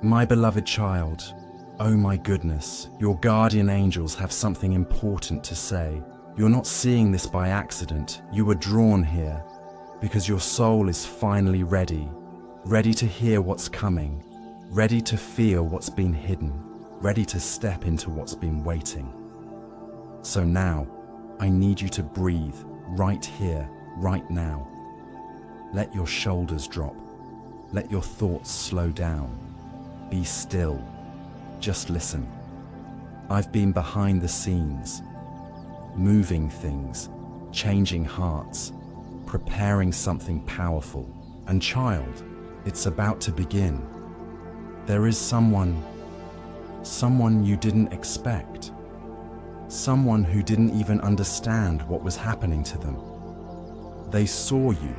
My beloved child, oh my goodness, your guardian angels have something important to say. You're not seeing this by accident. You were drawn here because your soul is finally ready to hear what's coming, ready to feel what's been hidden, ready to step into what's been waiting. So now, I need you to breathe right here, right now. Let your shoulders drop. Let your thoughts slow down. Be still. Just listen. I've been behind the scenes, moving things, changing hearts, preparing something powerful. And child, it's about to begin. There is someone you didn't expect. Someone who didn't even understand what was happening to them. They saw you,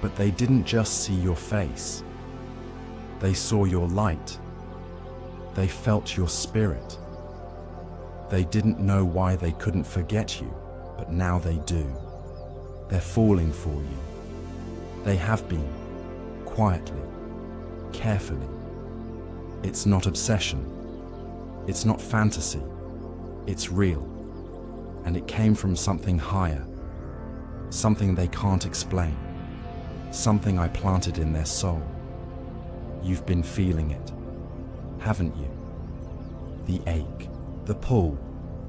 but they didn't just see your face. They saw your light. They felt your spirit. They didn't know why they couldn't forget you, but now they do. They're falling for you. They have been, quietly, carefully. It's not obsession. It's not fantasy. It's real. And it came from something higher. Something they can't explain. Something I planted in their soul. You've been feeling it, haven't you? The ache, the pull,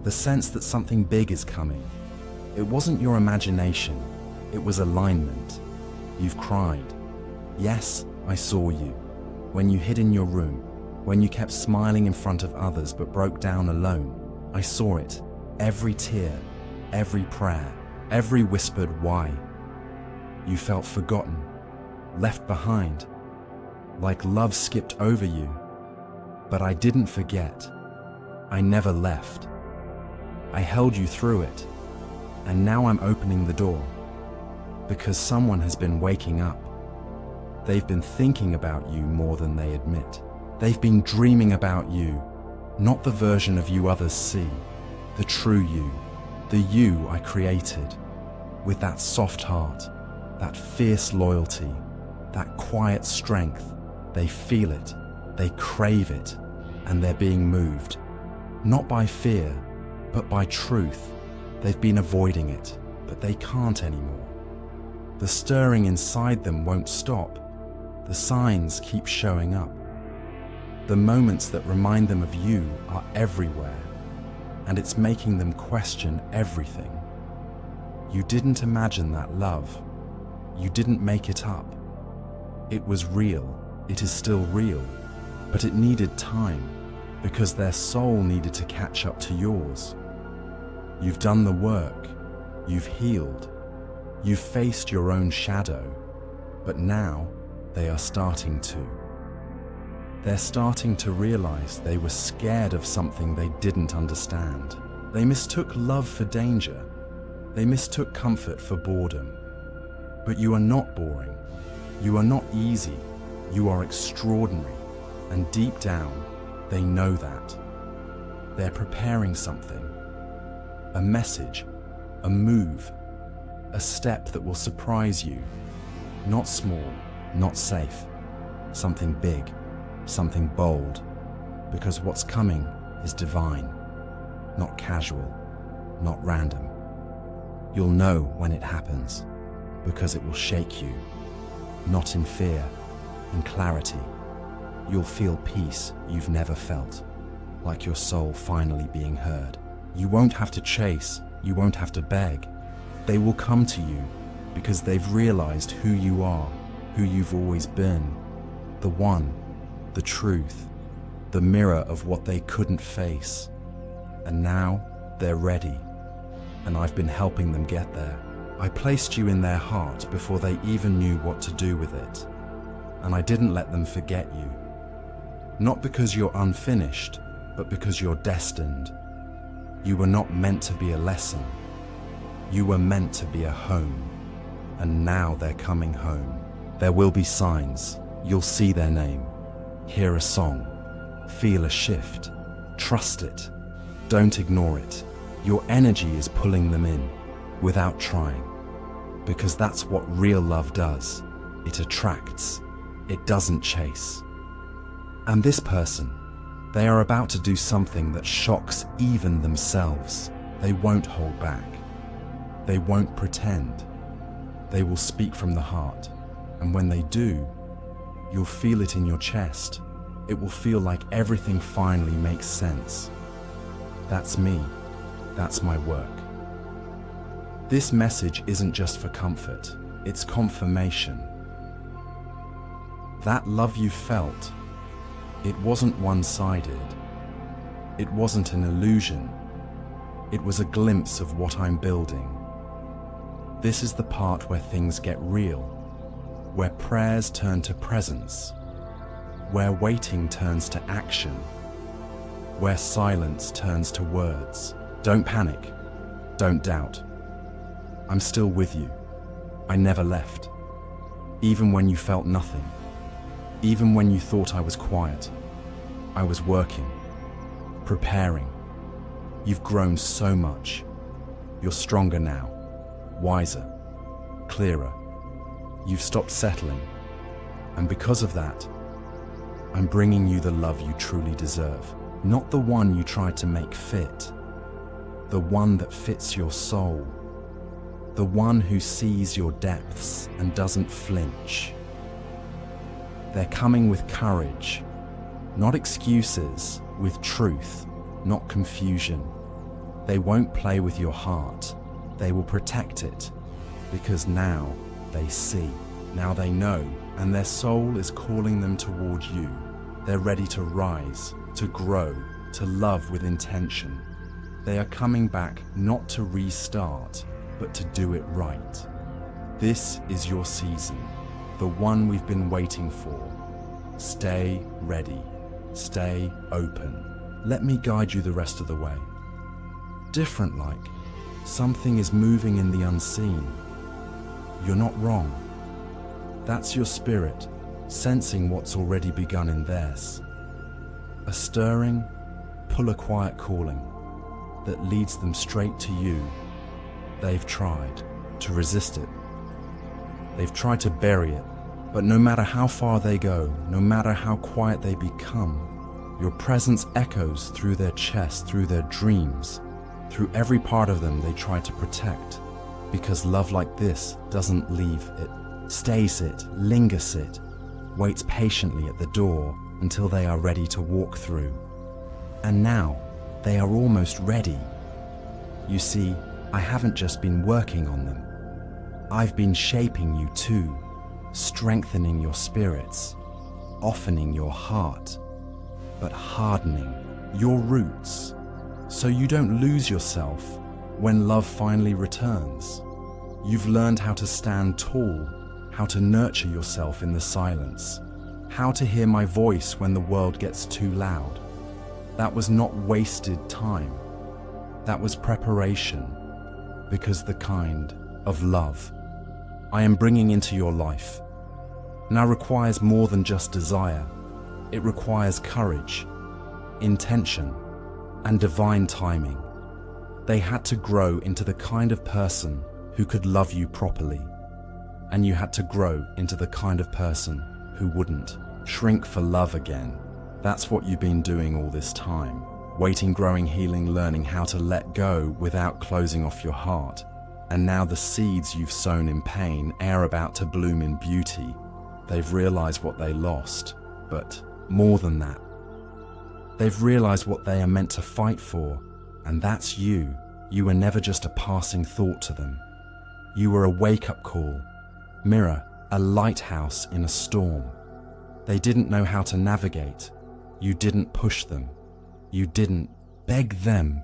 the sense that something big is coming. It wasn't your imagination, it was alignment. You've cried. Yes, I saw you. When you hid in your room, when you kept smiling in front of others but broke down alone. I saw it. Every tear, every prayer, every whispered why. You felt forgotten, left behind, like love skipped over you. But I didn't forget. I never left. I held you through it. And now I'm opening the door. Because someone has been waking up. They've been thinking about you more than they admit. They've been dreaming about you, not the version of you others see, the true you, the you I created, with that soft heart, that fierce loyalty, that quiet strength. They feel it, they crave it, and they're being moved, not by fear, but by truth. They've been avoiding it, but they can't anymore. The stirring inside them won't stop. The signs keep showing up. The moments that remind them of you are everywhere, and it's making them question everything. You didn't imagine that love. You didn't make it up. It was real. It is still real, but it needed time because their soul needed to catch up to yours. You've done the work. You've healed. You've faced your own shadow, but now they are starting to. They're starting to realize they were scared of something they didn't understand. They mistook love for danger. They mistook comfort for boredom. But you are not boring. You are not easy. You are extraordinary. And deep down, they know that. They're preparing something. A message, a move, a step that will surprise you. Not small, not safe. Something big. Something bold, because what's coming is divine, not casual, not random. You'll know when it happens, because it will shake you, not in fear, in clarity. You'll feel peace you've never felt, like your soul finally being heard. You won't have to chase, you won't have to beg. They will come to you because they've realized who you are, who you've always been, the one, the truth, the mirror of what they couldn't face. And now they're ready, and I've been helping them get there. I placed you in their heart before they even knew what to do with it, and I didn't let them forget you. Not because you're unfinished, but because you're destined. You were not meant to be a lesson. You were meant to be a home, and now they're coming home. There will be signs. You'll see their name. Hear a song, feel a shift, trust it, don't ignore it. Your energy is pulling them in, without trying, because that's what real love does. It attracts, it doesn't chase. And this person, they are about to do something that shocks even themselves. They won't hold back. They won't pretend. They will speak from the heart. And when they do, you'll feel it in your chest. It will feel like everything finally makes sense. That's me. That's my work. This message isn't just for comfort, it's confirmation. That love you felt, it wasn't one-sided. It wasn't an illusion. It was a glimpse of what I'm building. This is the part where things get real, where prayers turn to presence, where waiting turns to action, where silence turns to words. Don't panic. Don't doubt. I'm still with you. I never left. Even when you felt nothing. Even when you thought I was quiet. I was working, preparing. You've grown so much. You're stronger now, wiser, clearer. You've stopped settling. And because of that, I'm bringing you the love you truly deserve. Not the one you tried to make fit. The one that fits your soul. The one who sees your depths and doesn't flinch. They're coming with courage, not excuses, with truth, not confusion. They won't play with your heart. They will protect it, because now they see, now they know, and their soul is calling them toward you. They're ready to rise, to grow, to love with intention. They are coming back not to restart, but to do it right. This is your season, the one we've been waiting for. Stay ready, stay open. Let me guide you the rest of the way. Different like, something is moving in the unseen. You're not wrong. That's your spirit, sensing what's already begun in theirs. A stirring, pull a quiet calling that leads them straight to you. They've tried to resist it. They've tried to bury it, but no matter how far they go, no matter how quiet they become, your presence echoes through their chest, through their dreams, through every part of them they try to protect. Because love like this doesn't leave it, stays it, lingers it, waits patiently at the door until they are ready to walk through. And now, they are almost ready. You see, I haven't just been working on them. I've been shaping you too, strengthening your spirits, opening your heart, but hardening your roots so you don't lose yourself when love finally returns. You've learned how to stand tall, how to nurture yourself in the silence, how to hear my voice when the world gets too loud. That was not wasted time. That was preparation, because the kind of love I am bringing into your life now requires more than just desire. It requires courage, intention, and divine timing. They had to grow into the kind of person who could love you properly, and you had to grow into the kind of person who wouldn't shrink for love again. That's what you've been doing all this time. Waiting, growing, healing, learning how to let go without closing off your heart. And now the seeds you've sown in pain are about to bloom in beauty. They've realized what they lost, but more than that. They've realized what they are meant to fight for, and that's you. You were never just a passing thought to them. You were a wake-up call, mirror, a lighthouse in a storm. They didn't know how to navigate. You didn't push them. You didn't beg them.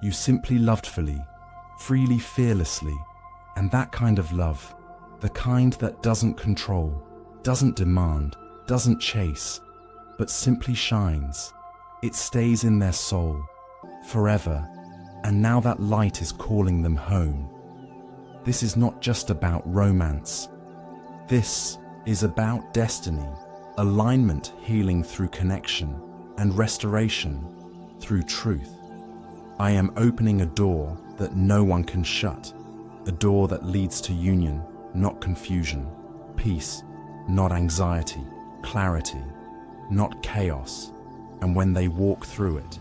You simply loved fully, freely, fearlessly. And that kind of love, the kind that doesn't control, doesn't demand, doesn't chase, but simply shines. It stays in their soul forever, and now that light is calling them home. This is not just about romance. This is about destiny, alignment healing through connection, and restoration through truth. I am opening a door that no one can shut, a door that leads to union, not confusion, peace, not anxiety, clarity. not chaos. And when they walk through it,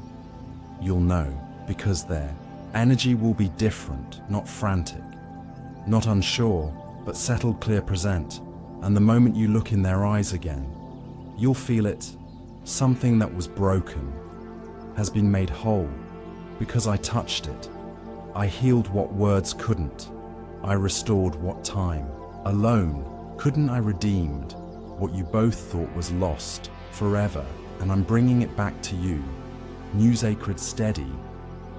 you'll know, because their energy will be different, not frantic, not unsure, but settled, clear, present. And the moment you look in their eyes again, you'll feel it. Something that was broken has been made whole because I touched it. I healed what words couldn't. I restored what time alone couldn't. I redeemed what you both thought was lost forever, and I'm bringing it back to you. New, sacred, steady.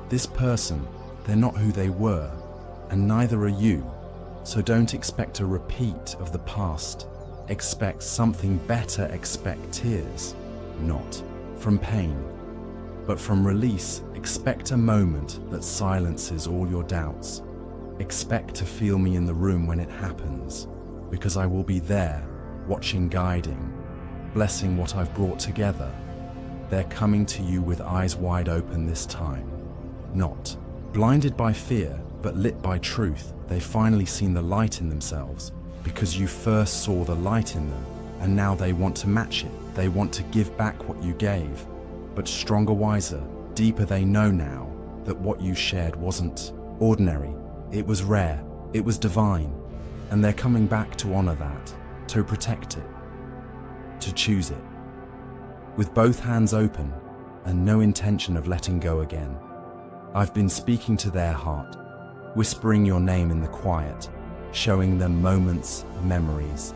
This person, they're not who they were, and neither are you. So don't expect a repeat of the past. Expect something better. Expect tears, not from pain, but from release. Expect a moment that silences all your doubts. Expect to feel me in the room when it happens, because I will be there, watching, guiding, blessing what I've brought together. They're coming to you with eyes wide open this time, not blinded by fear, but lit by truth. They've finally seen the light in themselves, because you first saw the light in them, and now they want to match it. They want to give back what you gave, but stronger, wiser, deeper. They know now that what you shared wasn't ordinary. It was rare, it was divine, and they're coming back to honor that, to protect it, to choose it, with both hands open and no intention of letting go again. I've been speaking to their heart, whispering your name in the quiet, showing them moments, memories.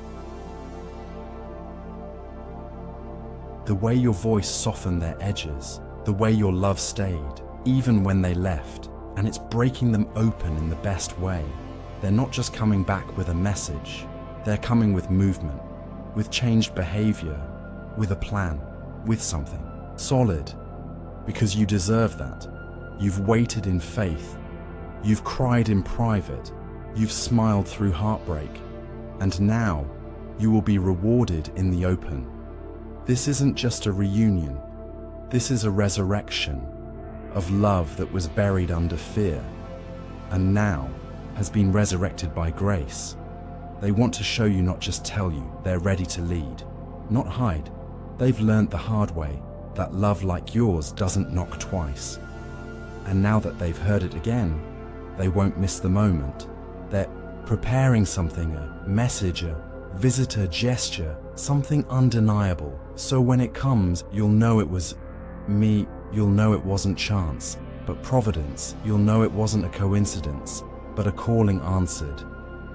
The way your voice softened their edges, the way your love stayed, even when they left, and it's breaking them open in the best way. They're not just coming back with a message, they're coming with movement, with changed behavior, with a plan, with something solid, because you deserve that. You've waited in faith, you've cried in private, you've smiled through heartbreak, and now you will be rewarded in the open. This isn't just a reunion, this is a resurrection of love that was buried under fear, and now has been resurrected by grace. They want to show you, not just tell you. They're ready to lead, not hide. They've learned the hard way that love like yours doesn't knock twice. And now that they've heard it again, they won't miss the moment. They're preparing something, a message, a visitor, gesture, something undeniable. So when it comes, you'll know it was me. You'll know it wasn't chance, but providence. You'll know it wasn't a coincidence, but a calling answered.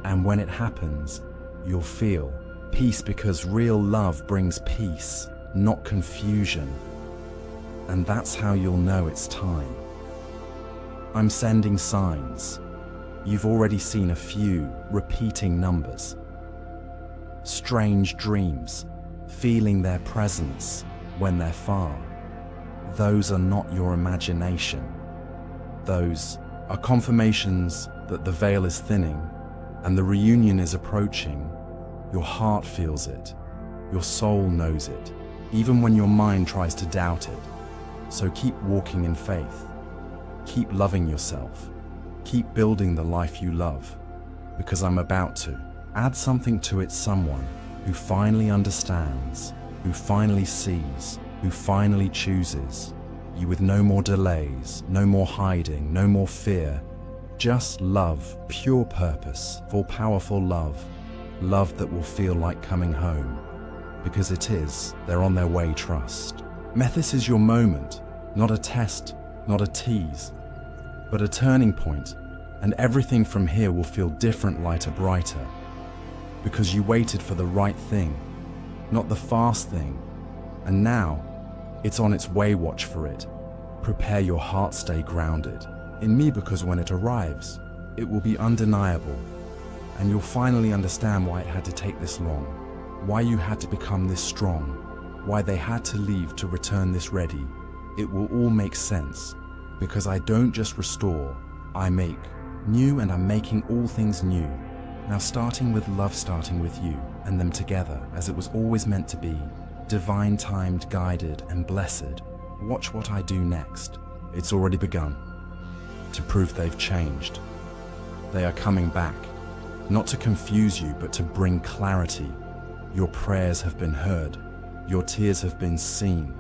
And when it happens, you'll feel peace, because real love brings peace, not confusion. And that's how you'll know it's time. I'm sending signs. You've already seen a few repeating numbers. Strange dreams, feeling their presence when they're far. Those are not your imagination. Those are confirmations that the veil is thinning and the reunion is approaching. Your heart feels it. Your soul knows it, even when your mind tries to doubt it. So keep walking in faith. Keep loving yourself. Keep building the life you love, because I'm about to add something to it. Someone who finally understands, who finally sees, who finally chooses you, with no more delays, no more hiding, no more fear. Just love, pure purpose, full powerful love. Love that will feel like coming home, because it is. They're on their way, trust. This is your moment, not a test, not a tease, but a turning point, and everything from here will feel different, lighter, brighter, because you waited for the right thing, not the fast thing, and now it's on its way. Watch for it. Prepare your heart, stay grounded in me, because when it arrives, it will be undeniable, and you'll finally understand why it had to take this long, why you had to become this strong, why they had to leave to return this ready. It will all make sense, because I don't just restore, I make new, and I'm making all things new. Now starting with love, starting with you and them together as it was always meant to be, divine timed, guided and blessed. Watch what I do next. It's already begun, to prove they've changed. They are coming back, not to confuse you, but to bring clarity. Your prayers have been heard. Your tears have been seen.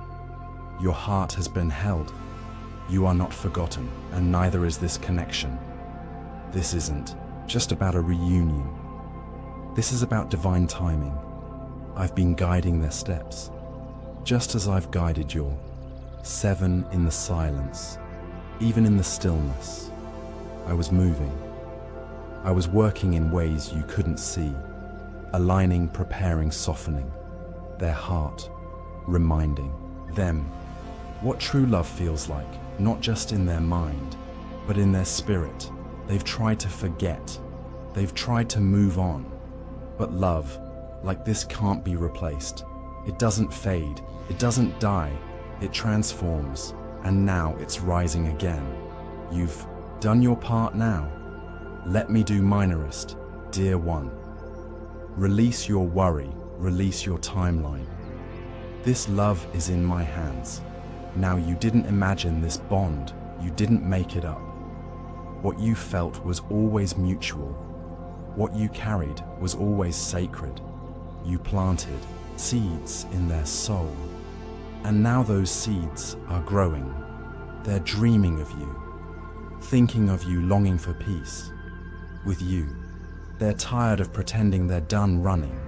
Your heart has been held. You are not forgotten, and neither is this connection. This isn't just about a reunion. This is about divine timing. I've been guiding their steps, just as I've guided your 7 in the silence, even in the stillness. I was moving. I was working in ways you couldn't see, aligning, preparing, softening their heart, reminding them what true love feels like, not just in their mind, but in their spirit. They've tried to forget. They've tried to move on. But love, like this, can't be replaced. It doesn't fade. It doesn't die. It transforms. And now it's rising again. You've done your part now. Let me do minorist, dear one. Release your worry. Release your timeline. This love is in my hands. Now, you didn't imagine this bond. You didn't make it up. What you felt was always mutual. What you carried was always sacred. You planted seeds in their soul. And now those seeds are growing. They're dreaming of you, thinking of you, longing for peace with you. They're tired of pretending they're done running.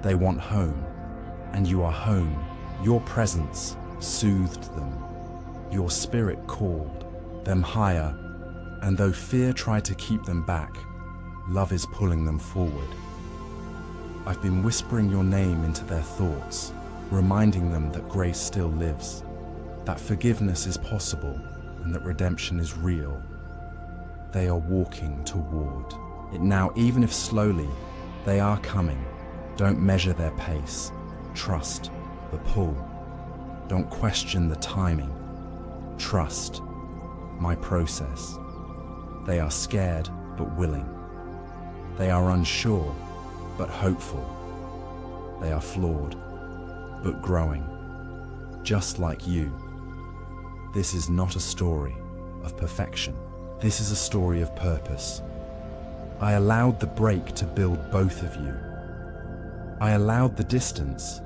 They want home, and you are home. Your presence soothed them. Your spirit called them higher, and though fear tried to keep them back, love is pulling them forward. I've been whispering your name into their thoughts, reminding them that grace still lives, that forgiveness is possible, and that redemption is real. They are walking toward it now, even if slowly. They are coming. Don't measure their pace. Trust the pull. Don't question the timing. Trust my process. They are scared but willing. They are unsure but hopeful. They are flawed but growing, just like you. This is not a story of perfection. This is a story of purpose. I allowed the break to build both of you. I allowed the distance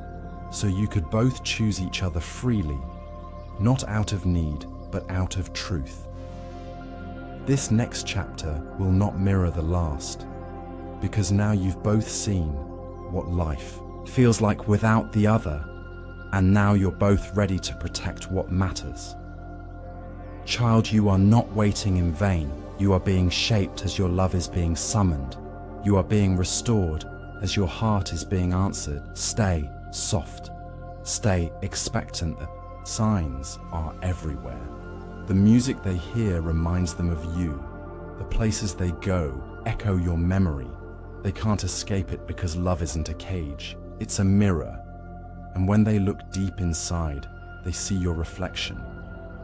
so you could both choose each other freely, not out of need, but out of truth. This next chapter will not mirror the last, because now you've both seen what life feels like without the other, and now you're both ready to protect what matters. Child, you are not waiting in vain. You are being shaped as your love is being summoned. You are being restored as your heart is being answered. Stay soft. Stay expectant. The signs are everywhere. The music they hear reminds them of you. The places they go echo your memory. They can't escape it because love isn't a cage. It's a mirror. And when they look deep inside, they see your reflection.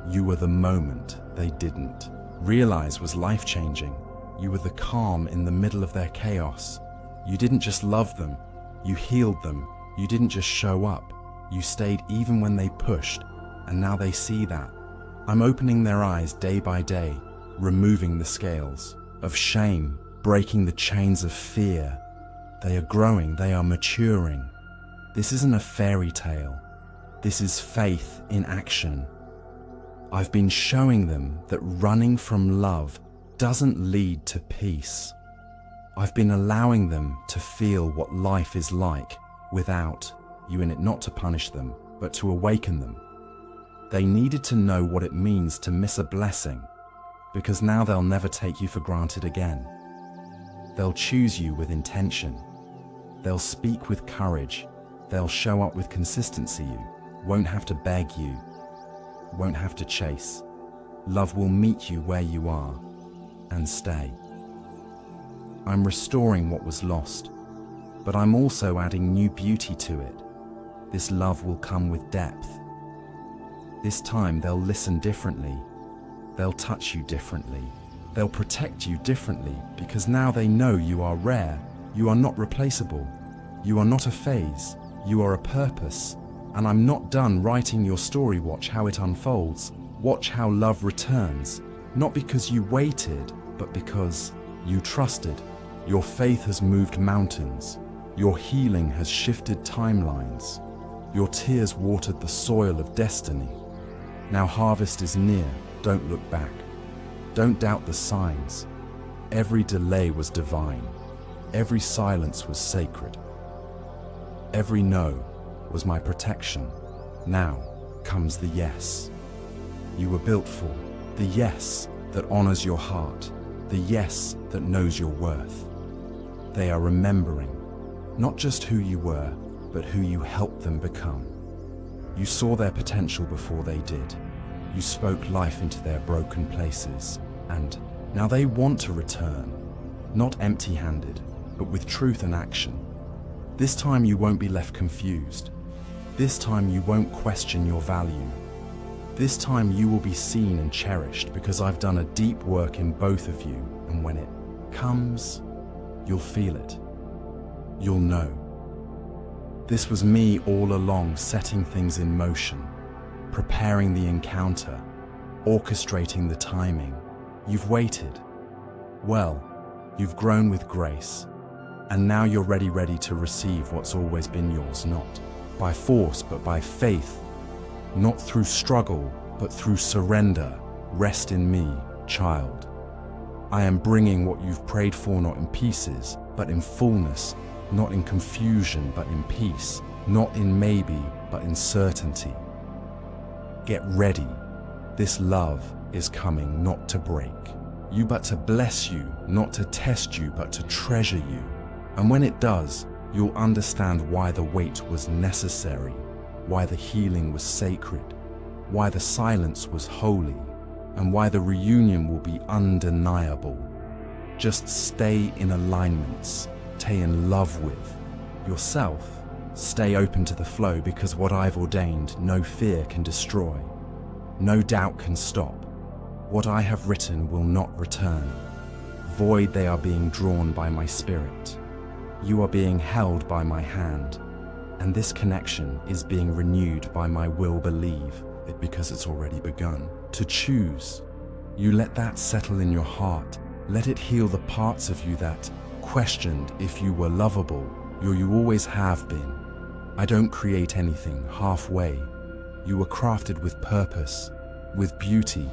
You were the moment they didn't realize was life-changing. You were the calm in the middle of their chaos. You didn't just love them, you healed them. You didn't just show up, you stayed even when they pushed, and now they see that. I'm opening their eyes day by day, removing the scales of shame, breaking the chains of fear. They are growing, they are maturing. This isn't a fairy tale. This is faith in action. I've been showing them that running from love doesn't lead to peace. I've been allowing them to feel what life is like without you in it, not to punish them, but to awaken them. They needed to know what it means to miss a blessing, because now they'll never take you for granted again. They'll choose you with intention. They'll speak with courage. They'll show up with consistency. You won't have to beg you. Won't have to chase. Love will meet you where you are and stay. I'm restoring what was lost, but I'm also adding new beauty to it. This love will come with depth. This time they'll listen differently. They'll touch you differently. They'll protect you differently, because now they know you are rare. You are not replaceable. You are not a phase. You are a purpose. And I'm not done writing your story. Watch how it unfolds. Watch how love returns. Not because you waited, but because you trusted. Your faith has moved mountains. Your healing has shifted timelines. Your tears watered the soil of destiny. Now harvest is near, don't look back. Don't doubt the signs. Every delay was divine. Every silence was sacred. Every no was my protection. Now comes the yes you were built for. The yes that honors your heart. The yes that knows your worth. They are remembering not just who you were, but who you helped them become. You saw their potential before they did. You spoke life into their broken places, and now they want to return, not empty-handed, but with truth and action. This time you won't be left confused. This time you won't question your value. This time you will be seen and cherished because I've done a deep work in both of you, and when it comes, you'll feel it. You'll know. This was me all along, setting things in motion, preparing the encounter, orchestrating the timing. You've waited. Well, you've grown with grace, and now you're ready to receive what's always been yours, not by force, but by faith, not through struggle, but through surrender. Rest in me, child. I am bringing what you've prayed for, not in pieces, but in fullness, not in confusion, but in peace, not in maybe, but in certainty. Get ready. This love is coming not to break you, but to bless you, not to test you, but to treasure you. And when it does, you'll understand why the wait was necessary, why the healing was sacred, why the silence was holy, and why the reunion will be undeniable. Just stay in alignments, stay in love with yourself. Stay open to the flow, because what I've ordained, no fear can destroy. No doubt can stop. What I have written will not return. Void, they are being drawn by my spirit. You are being held by my hand. And this connection is being renewed by my will. Believe it, because it's already begun. To choose. You let that settle in your heart. Let it heal the parts of you that questioned if you were lovable. You always have been. I don't create anything halfway. You were crafted with purpose, with beauty,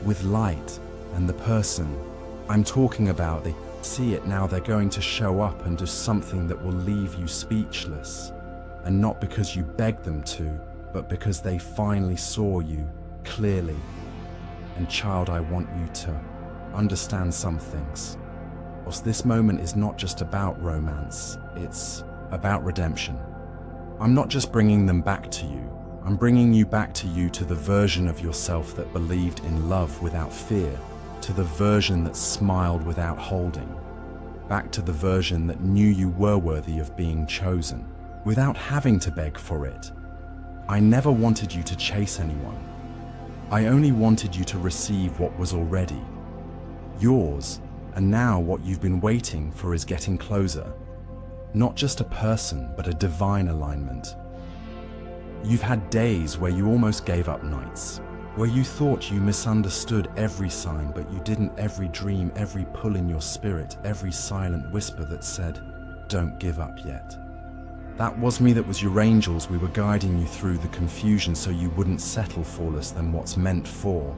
with light, and the person I'm talking about, they see it now. They're going to show up and do something that will leave you speechless. And not because you begged them to, but because they finally saw you clearly. And child, I want you to understand some things. Because this moment is not just about romance, it's about redemption. I'm not just bringing them back to you, I'm bringing you back to you, to the version of yourself that believed in love without fear, to the version that smiled without holding, back to the version that knew you were worthy of being chosen, without having to beg for it. I never wanted you to chase anyone. I only wanted you to receive what was already yours, and now what you've been waiting for is getting closer. Not just a person, but a divine alignment. You've had days where you almost gave up, nights where you thought you misunderstood every sign, but you didn't. Every dream, every pull in your spirit, every silent whisper that said, don't give up yet. That was me, that was your angels. We were guiding you through the confusion so you wouldn't settle for less than what's meant for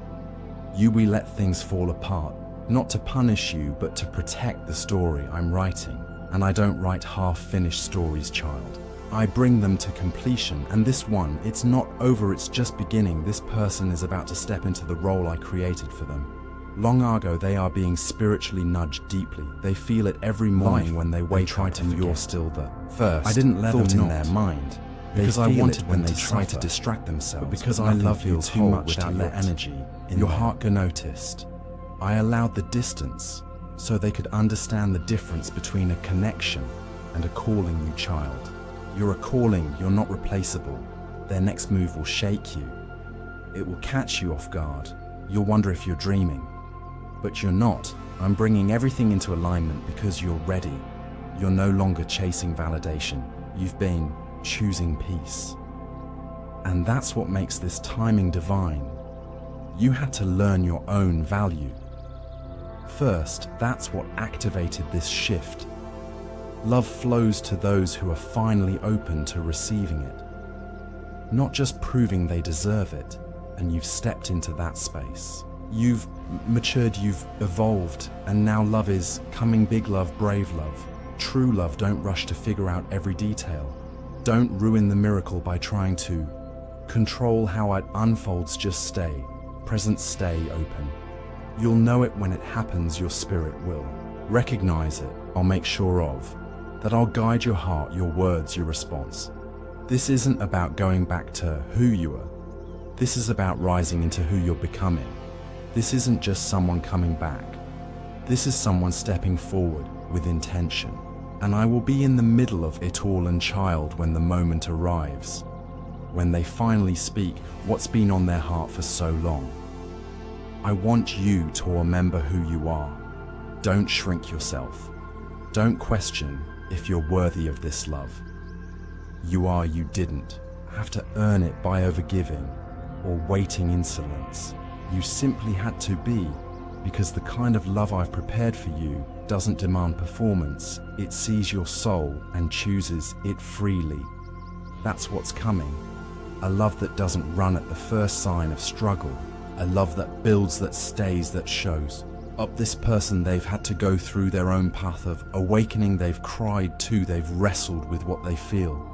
you. We let things fall apart, not to punish you, but to protect the story I'm writing. And I don't write half-finished stories, child. I bring them to completion, and this one, it's not over, it's just beginning. This person is about to step into the role I created for them. Long ago, they are being spiritually nudged deeply. They feel it every morning when they wake up, and you're still the first. I didn't let them in their mind, because I wanted when they try to distract themselves. But because I love you too much to let energy in your heart go noticed. I allowed the distance so they could understand the difference between a connection and a calling. You, child. You're a calling, you're not replaceable. Their next move will shake you. It will catch you off guard. You'll wonder if you're dreaming. But you're not. I'm bringing everything into alignment because you're ready. You're no longer chasing validation. You've been choosing peace. And that's what makes this timing divine. You had to learn your own value. First, that's what activated this shift. Love flows to those who are finally open to receiving it. not just proving they deserve it, and you've stepped into that space. You've matured, you've evolved, and now love is coming. Big love, brave love, true love. Don't rush to figure out every detail. Don't ruin the miracle by trying to control how it unfolds. Just stay present, stay open. You'll know it when it happens, your spirit will recognize it. I'll make sure of that. I'll guide your heart, your words, your response. This isn't about going back to who you were. This is about rising into who you're becoming. This isn't just someone coming back. This is someone stepping forward with intention. And I will be in the middle of it all, and child, when the moment arrives, when they finally speak what's been on their heart for so long. I want you to remember who you are. Don't shrink yourself. Don't question if you're worthy of this love. You are. You didn't have to earn it by overgiving or waiting insolence. You simply had to be, because the kind of love I've prepared for you doesn't demand performance. It sees your soul and chooses it freely. That's what's coming. A love that doesn't run at the first sign of struggle. A love that builds, that stays, that shows up. This person, they've had to go through their own path of awakening. They've cried too. They've wrestled with what they feel.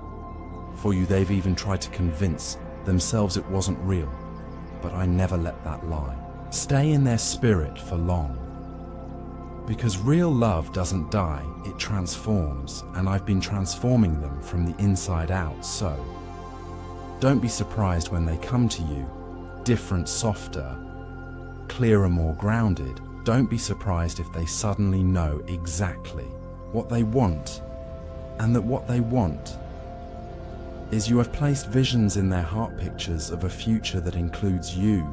For you, they've even tried to convince themselves it wasn't real. But I never let that lie stay in their spirit for long. Because real love doesn't die, it transforms, and I've been transforming them from the inside out. So don't be surprised when they come to you, different, softer, clearer, more grounded. Don't be surprised if they suddenly know exactly what they want, and that what they want is you have placed visions in their heart, pictures of a future that includes you.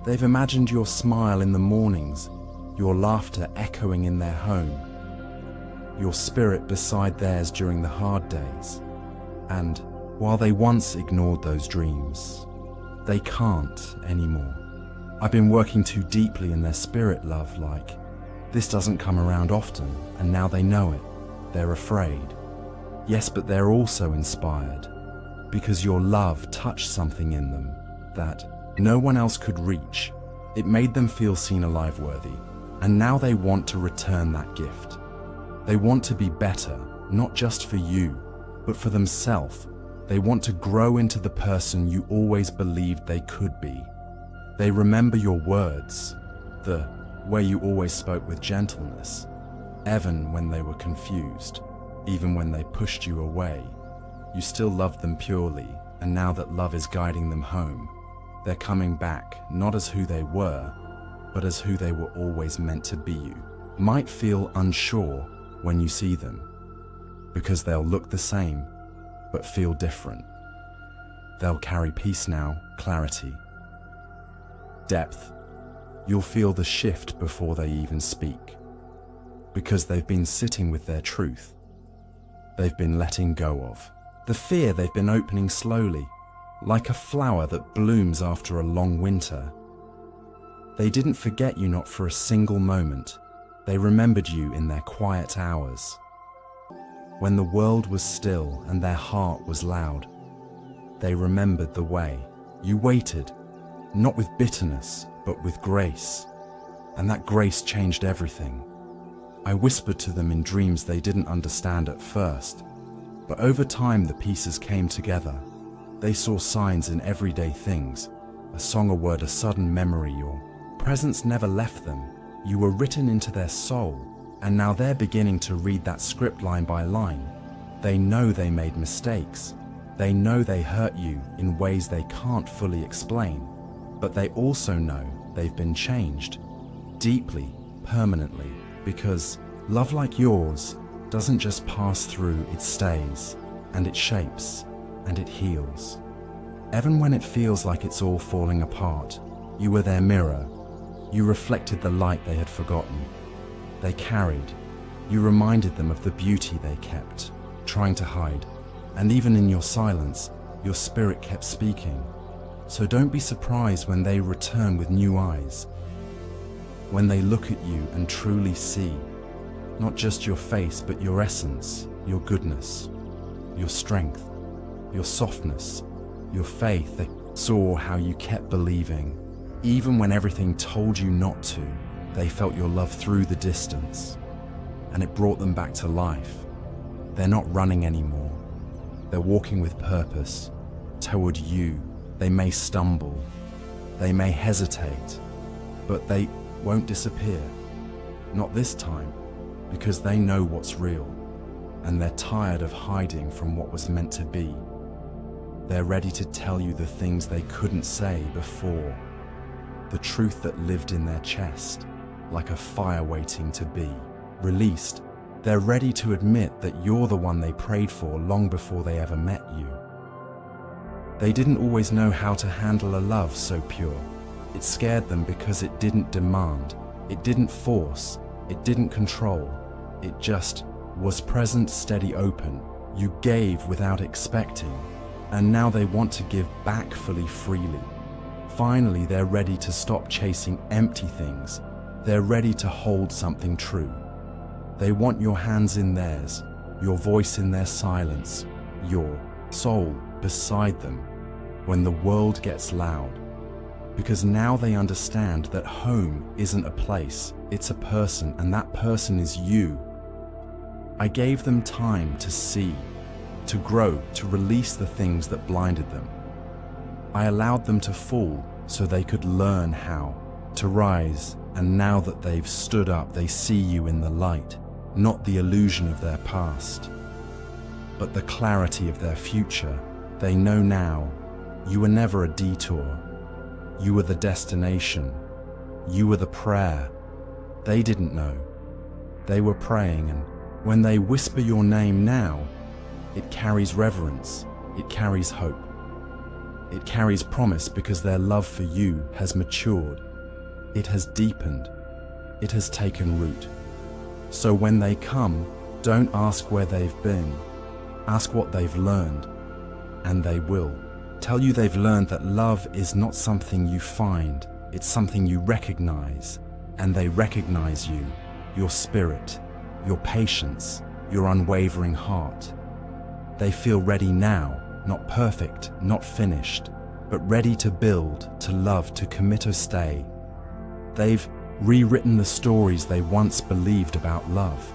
They've imagined your smile in the mornings, your laughter echoing in their home, your spirit beside theirs during the hard days. And while they once ignored those dreams, they can't anymore. I've been working too deeply in their spirit, love. Like, this doesn't come around often, and now they know it. They're afraid. Yes, but they're also inspired, because your love touched something in them that no one else could reach. It made them feel seen, alive, worthy. And now they want to return that gift. They want to be better, not just for you, but for themselves. They want to grow into the person you always believed they could be. They remember your words, the way you always spoke with gentleness, even when they were confused, even when they pushed you away. You still loved them purely, and now that love is guiding them home, they're coming back, not as who they were, but as who they were always meant to be. You might feel unsure when you see them, because they'll look the same, but feel different. They'll carry peace now, clarity, depth. You'll feel the shift before they even speak, because they've been sitting with their truth. They've been letting go of the fear. They've been opening slowly, like a flower that blooms after a long winter. They didn't forget you, not for a single moment. They remembered you in their quiet hours, when the world was still and their heart was loud. They remembered the way you waited, not with bitterness, but with grace. And that grace changed everything. I whispered to them in dreams they didn't understand at first, but over time the pieces came together. They saw signs in everyday things, a song, a word, a sudden memory. Your presence never left them. You were written into their soul, and now they're beginning to read that script line by line. They know they made mistakes. They know they hurt you in ways they can't fully explain, but they also know they've been changed, deeply, permanently, because love like yours doesn't just pass through, it stays, and it shapes, and it heals. Even when it feels like it's all falling apart, you were their mirror. You reflected the light they had forgotten. They carried. You reminded them of the beauty they kept trying to hide. And even in your silence, your spirit kept speaking. So don't be surprised when they return with new eyes, when they look at you and truly see not just your face, but your essence, your goodness, your strength. your softness, your faith. They saw how you kept believing. Even when everything told you not to, they felt your love through the distance, and it brought them back to life. They're not running anymore. They're walking with purpose toward you. They may stumble, they may hesitate, but they won't disappear. Not this time, because they know what's real, and they're tired of hiding from what was meant to be. They're ready to tell you the things they couldn't say before, the truth that lived in their chest, like a fire waiting to be released. They're ready to admit that you're the one they prayed for long before they ever met you. They didn't always know how to handle a love so pure. It scared them because it didn't demand, it didn't force, it didn't control. It just was present, steady, open. You gave without expecting, and now they want to give back fully, freely. Finally, they're ready to stop chasing empty things. They're ready to hold something true. They want your hands in theirs, your voice in their silence, your soul beside them when the world gets loud. Because now they understand that home isn't a place, it's a person, and that person is you. I gave them time to see, to grow, to release the things that blinded them. I allowed them to fall so they could learn how to rise, and now that they've stood up, they see you in the light, not the illusion of their past, but the clarity of their future. They know now, you were never a detour. You were the destination. You were the prayer. They didn't know. They were praying, and when they whisper your name now, it carries reverence, it carries hope. It carries promise because their love for you has matured. It has deepened. It has taken root. So when they come, don't ask where they've been. Ask what they've learned, and they will tell you they've learned that love is not something you find, it's something you recognize, and they recognize you, your spirit, your patience, your unwavering heart. They feel ready now, not perfect, not finished, but ready to build, to love, to commit or stay. They've rewritten the stories they once believed about love.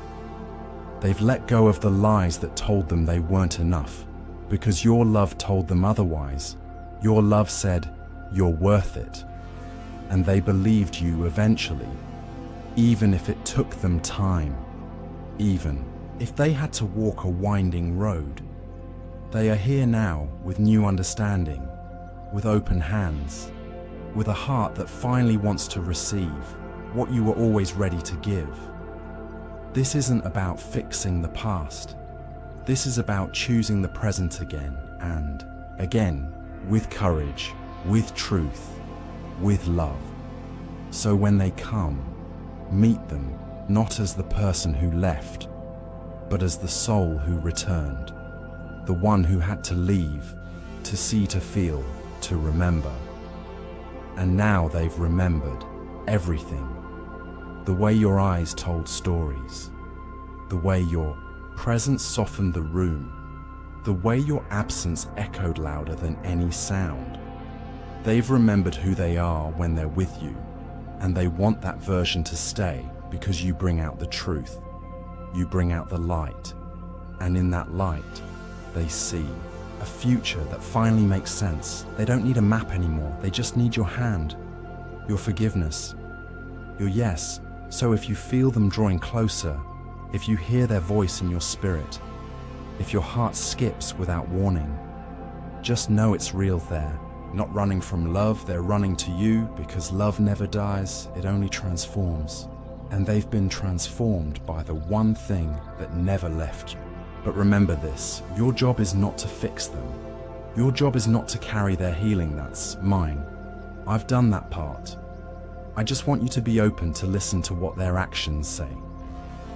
They've let go of the lies that told them they weren't enough, because your love told them otherwise. Your love said, you're worth it. And they believed you eventually, even if it took them time, even if they had to walk a winding road. They are here now with new understanding, with open hands, with a heart that finally wants to receive what you were always ready to give. This isn't about fixing the past. This is about choosing the present again and again, with courage, with truth, with love. So when they come, meet them not as the person who left, but as the soul who returned, the one who had to leave, to see, to feel, to remember. And now they've remembered everything. The way your eyes told stories, the way your presence softened the room, the way your absence echoed louder than any sound. They've remembered who they are when they're with you, and they want that version to stay because you bring out the truth. You bring out the light, and in that light, they see a future that finally makes sense. They don't need a map anymore. They just need your hand, your forgiveness, your yes. So if you feel them drawing closer, if you hear their voice in your spirit, if your heart skips without warning, just know it's real there. Not running from love, they're running to you because love never dies, it only transforms. And they've been transformed by the one thing that never left you. But remember this, your job is not to fix them. Your job is not to carry their healing, that's mine. I've done that part. I just want you to be open to listen to what their actions say.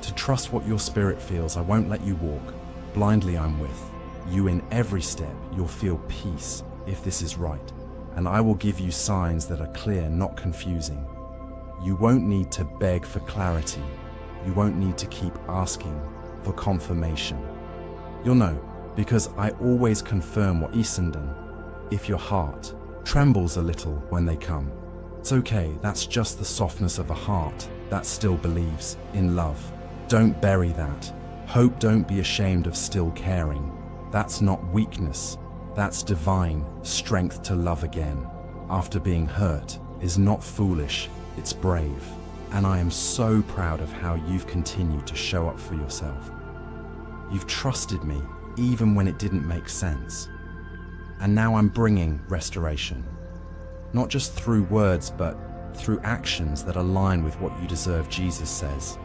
To trust what your spirit feels. I won't let you walk. Blindly I'm with you in every step. You'll feel peace if this is right. And I will give you signs that are clear, not confusing. You won't need to beg for clarity. You won't need to keep asking for confirmation. You'll know because I always confirm what Isenden. If your heart trembles a little when they come, it's okay, that's just the softness of a heart that still believes in love. Don't bury that. Hope, don't be ashamed of still caring. That's not weakness, that's divine strength to love again. After being hurt is not foolish, it's brave. And I am so proud of how you've continued to show up for yourself. You've trusted me even when it didn't make sense. And now I'm bringing restoration. Not just through words, but through actions that align with what you deserve. Jesus says,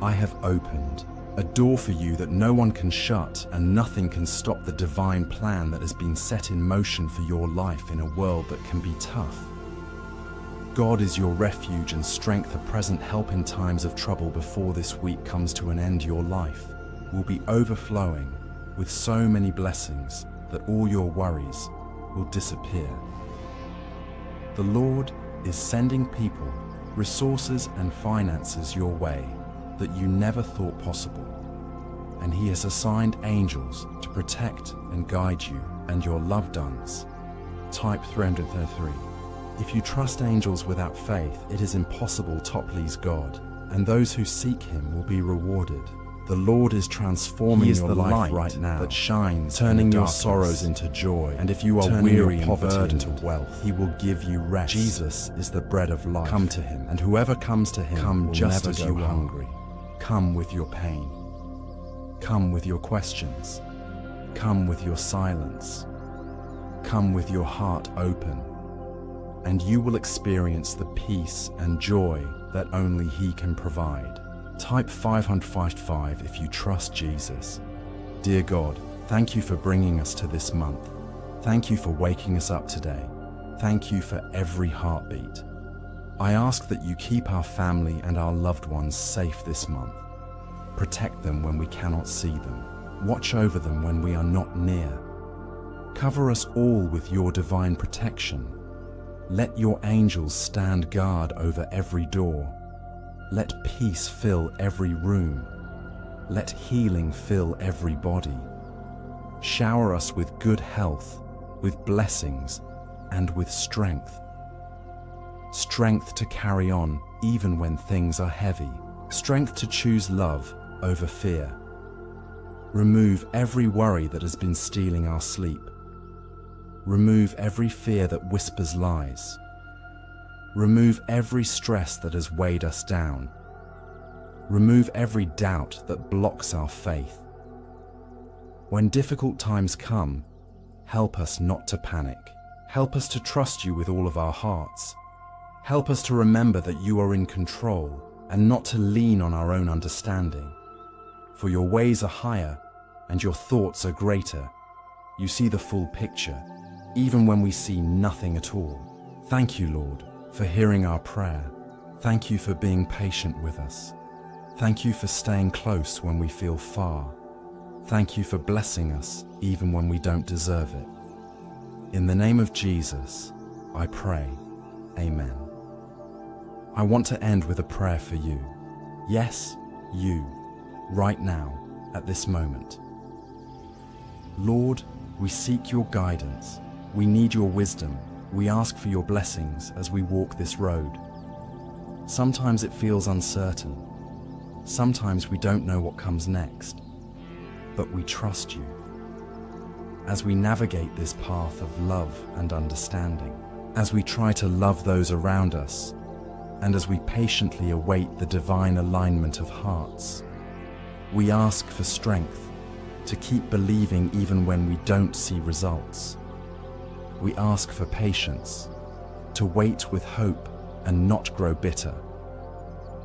I have opened a door for you that no one can shut, and nothing can stop the divine plan that has been set in motion for your life in a world that can be tough. God is your refuge and strength, a present help in times of trouble. Before this week comes to an end, your life will be overflowing with so many blessings that all your worries will disappear. The Lord is sending people, resources and finances your way that you never thought possible. And He has assigned angels to protect and guide you and your loved ones. Type 333. If you trust angels without faith, it is impossible to please God, and those who seek Him will be rewarded. The Lord is transforming your life right now that shines, turning your sorrows into joy. And if you are weary and burdened to wealth, He will give you rest. Jesus is the bread of life. Come to Him, and whoever comes to Him will just never as you are hungry. Come with your pain. Come with your questions. Come with your silence. Come with your heart open. And you will experience the peace and joy that only He can provide. Type 555 if you trust Jesus. Dear God, thank you for bringing us to this month. Thank you for waking us up today. Thank you for every heartbeat. I ask that you keep our family and our loved ones safe this month. Protect them when we cannot see them. Watch over them when we are not near. Cover us all with your divine protection. Let your angels stand guard over every door. Let peace fill every room. Let healing fill every body. Shower us with good health, with blessings, and with strength. Strength to carry on even when things are heavy. Strength to choose love over fear. Remove every worry that has been stealing our sleep. Remove every fear that whispers lies. Remove every stress that has weighed us down. Remove every doubt that blocks our faith. When difficult times come, help us not to panic. Help us to trust you with all of our hearts. Help us to remember that you are in control and not to lean on our own understanding. For your ways are higher and your thoughts are greater. You see the full picture, even when we see nothing at all. Thank you, Lord, for hearing our prayer. Thank you for being patient with us. Thank you for staying close when we feel far. Thank you for blessing us even when we don't deserve it. In the name of Jesus, I pray. Amen. I want to end with a prayer for you. Yes, you, right now, at this moment. Lord, we seek your guidance. We need your wisdom. We ask for your blessings as we walk this road. Sometimes it feels uncertain. Sometimes we don't know what comes next. But we trust you. As we navigate this path of love and understanding, as we try to love those around us, and as we patiently await the divine alignment of hearts, we ask for strength to keep believing even when we don't see results. We ask for patience, to wait with hope and not grow bitter.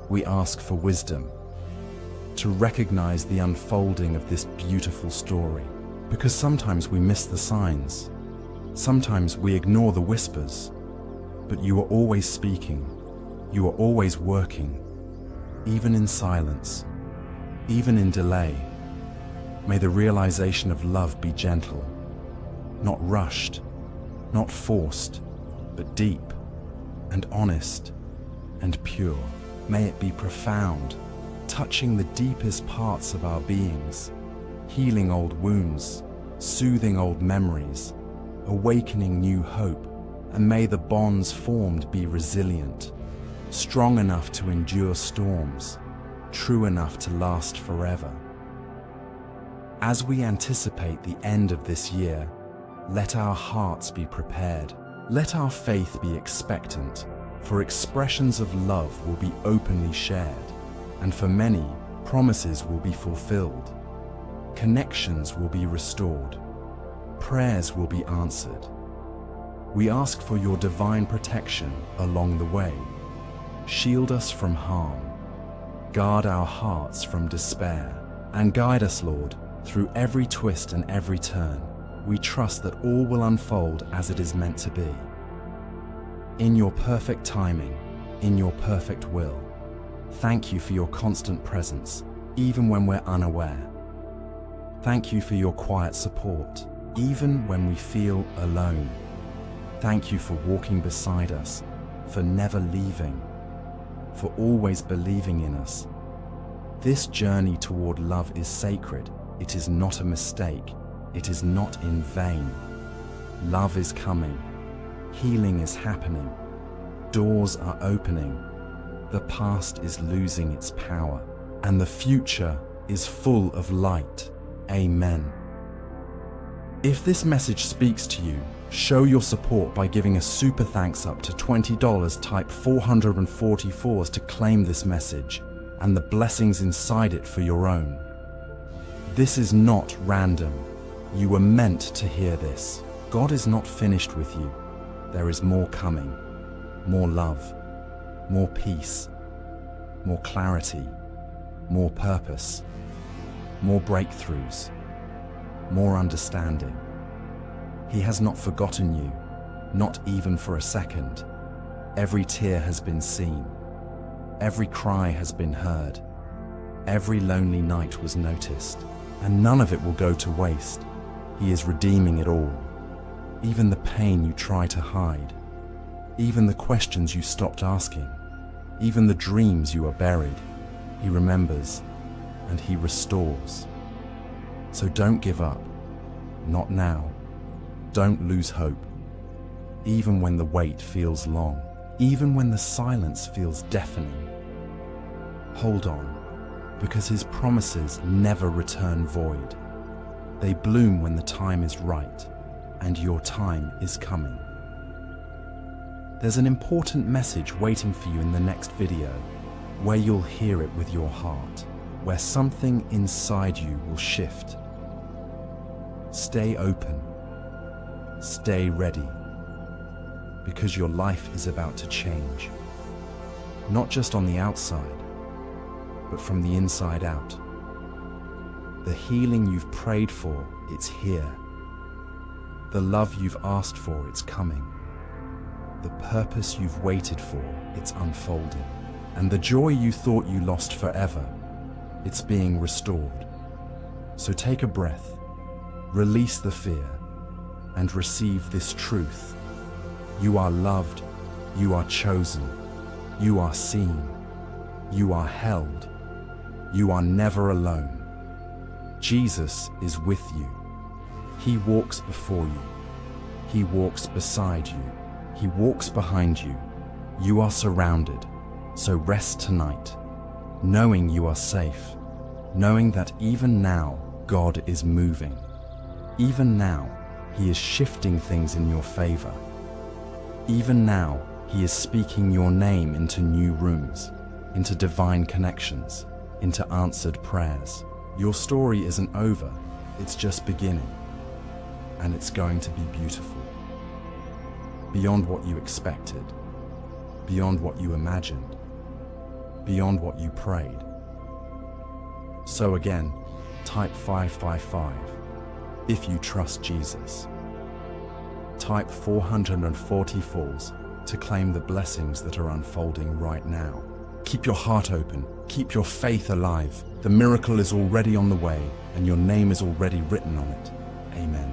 We ask for wisdom, to recognize the unfolding of this beautiful story. Because sometimes we miss the signs, sometimes we ignore the whispers, but you are always speaking, you are always working, even in silence, even in delay. May the realization of love be gentle, not rushed, not forced, but deep and honest and pure. May it be profound, touching the deepest parts of our beings. healing old wounds, soothing old memories, awakening new hope, and may the bonds formed be resilient, strong enough to endure storms, true enough to last forever. As we anticipate the end of this year, let our hearts be prepared. Let our faith be expectant, for expressions of love will be openly shared, and for many, promises will be fulfilled. Connections will be restored. Prayers will be answered. We ask for your divine protection along the way. Shield us from harm. Guard our hearts from despair. And guide us, Lord, through every twist and every turn. We trust that all will unfold as it is meant to be. In your perfect timing, in your perfect will. Thank you for your constant presence, even when we're unaware. Thank you for your quiet support, even when we feel alone. Thank you for walking beside us, for never leaving, for always believing in us. This journey toward love is sacred. It is not a mistake. It is not in vain. Love is coming. Healing is happening. Doors are opening. The past is losing its power, and the future is full of light. Amen. If this message speaks to you, show your support by giving a super thanks up to $20. Type 444s to claim this message and the blessings inside it for your own. This is not random. You were meant to hear this. God is not finished with you. There is more coming. More love, more peace, more clarity, more purpose, more breakthroughs, more understanding. He has not forgotten you, not even for a second. Every tear has been seen. Every cry has been heard. Every lonely night was noticed, and none of it will go to waste. He is redeeming it all. Even the pain you try to hide. Even the questions you stopped asking. Even the dreams you are buried. He remembers, and He restores. So don't give up. Not now. Don't lose hope. Even when the wait feels long. Even when the silence feels deafening. Hold on, because His promises never return void. They bloom when the time is right, and your time is coming. There's an important message waiting for you in the next video, where you'll hear it with your heart, where something inside you will shift. Stay open. Stay ready, because your life is about to change. Not just on the outside, but from the inside out. The healing you've prayed for, it's here. The love you've asked for, it's coming. The purpose you've waited for, it's unfolding. And the joy you thought you lost forever, it's being restored. So take a breath, release the fear, and receive this truth. You are loved, you are chosen, you are seen, you are held, you are never alone. Jesus is with you. He walks before you. He walks beside you. He walks behind you. You are surrounded. So rest tonight, knowing you are safe, knowing that even now God is moving. Even now, He is shifting things in your favor. Even now, He is speaking your name into new rooms, into divine connections, into answered prayers. Your story isn't over, it's just beginning. And it's going to be beautiful. Beyond what you expected, beyond what you imagined, beyond what you prayed. So again, type 555 if you trust Jesus. Type 444s to claim the blessings that are unfolding right now. Keep your heart open, keep your faith alive. The miracle is already on the way, and your name is already written on it. Amen.